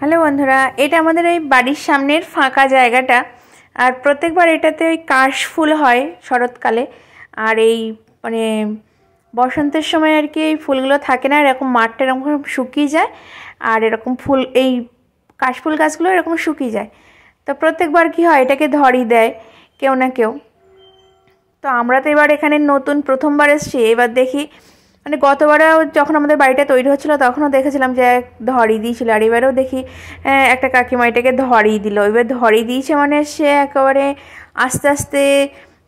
Hello বন্ধুরা, এটা আমাদের এই বাড়ির সামনের ফাঁকা জায়গাটা। আর প্রত্যেকবার এটাতে ওই কাশফুল হয় শরৎকালে। আর এই মানে বসন্তের সময় আর কি এই ফুলগুলো থাকে না, এরকম মাঠটা এরকম শুকিয়ে যায়। আর এরকম ফুল এই কাশফুল গাছগুলো এরকম শুকিয়ে যায়। তো প্রত্যেকবার কি হয়, এটাকে ধরিয়ে দেয় কেউ না কেউ। তো আমরা তো এবার এখানে নতুন প্রথমবার এসেছি। এবার দেখি মানে গতবারেও যখন আমাদের বাড়িটা তৈরি হচ্ছিলো তখনও দেখেছিলাম যে ধরিয়ে দিয়েছিল। আর এবারেও দেখি একটা কাকিমা এটাকে ধরিয়ে দিল। এবার ধরিয়ে দিয়েছে মানে সে একেবারে আস্তে আস্তে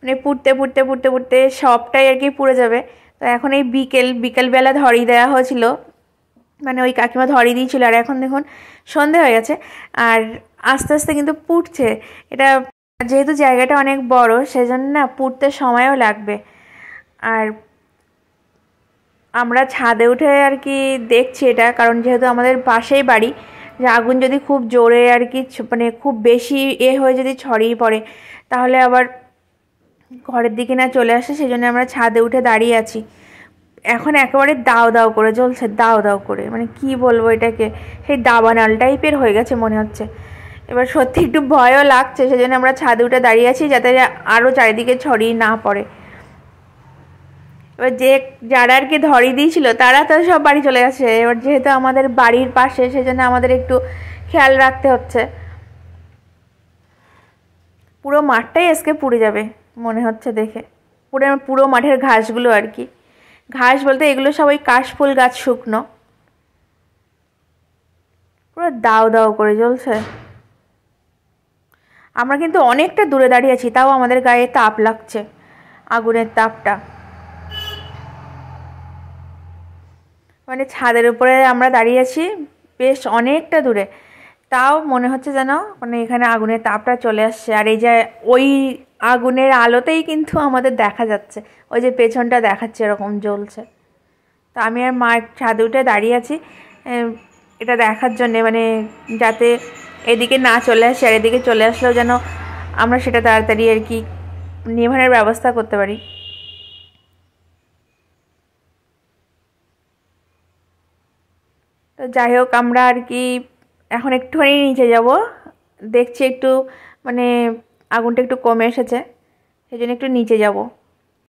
মানে পুড়তে পুড়তে পুড়তে পুড়তে সবটাই আর কি পুড়ে যাবে। তো এখন এই বিকেলবেলা ধরিয়ে দেওয়া হয়েছিল, মানে ওই কাকিমা ধরিয়ে দিয়েছিল। আর এখন দেখুন সন্ধে হয়ে গেছে আর আস্তে আস্তে কিন্তু পুড়ছে। এটা যেহেতু জায়গাটা অনেক বড় সেজন্য না পুড়তে সময়ও লাগবে। আর আমরা ছাদে উঠে আর কি দেখছি এটা, কারণ যেহেতু আমাদের পাশেই বাড়ি, যে আগুন যদি খুব জোরে আর কি মানে খুব বেশি হয়ে যদি ছড়িয়ে পড়ে তাহলে আবার ঘরের দিকে না চলে আসে, সেই জন্য আমরা ছাদে উঠে দাঁড়িয়ে আছি। এখন একেবারে দাও দাও করে জ্বলছে, দাও দাও করে, মানে কি বলবো এটাকে, সেই দাবানল টাইপের হয়ে গেছে মনে হচ্ছে। এবার সত্যি একটু ভয়ও লাগছে, সেই জন্য আমরা ছাদে উঠে দাঁড়িয়ে আছি যাতে আরও চারিদিকে ছড়িয়ে না পড়ে। এবার যারা আর কি ধরিয়ে দিয়েছিল তারা তো সব বাড়ি চলে গেছে। এবার যেহেতু আমাদের বাড়ির পাশে সেজন্য আমাদের একটু খেয়াল রাখতে হচ্ছে। পুরো মাঠটাই আজকে পুড়ে যাবে মনে হচ্ছে দেখে, পুরো মাঠের ঘাসগুলো আর কি। ঘাস বলতে এগুলো সব ওই কাশফুল গাছ শুকনো, পুরো দাও দাও করে জ্বলছে। আমরা কিন্তু অনেকটা দূরে দাঁড়িয়ে আছি, তাও আমাদের গায়ে তাপ লাগছে, আগুনের তাপটা। মানে ছাদের উপরে আমরা দাঁড়িয়ে আছি বেশ অনেকটা দূরে, তাও মনে হচ্ছে যেন মানে এখানে আগুনের তাপটা চলে আসছে। আর এই যে ওই আগুনের আলোতেই কিন্তু আমাদের দেখা যাচ্ছে, ওই যে পেছনটা দেখাচ্ছে এরকম জ্বলছে। তো আমি আর মা ছাদে উঠে দাঁড়িয়ে আছি এটা দেখার জন্যে, মানে যাতে এদিকে না চলে আসে, আর এদিকে চলে আসলেও যেন আমরা সেটা তাড়াতাড়ি আর কি নেভানোর ব্যবস্থা করতে পারি। তো যাই হোক, আমরা আর কি এখন একটুখানি নিচে যাব, দেখছি একটু মানে আগুনটা একটু কমে এসেছে, সেই জন্য একটু নিচে যাব।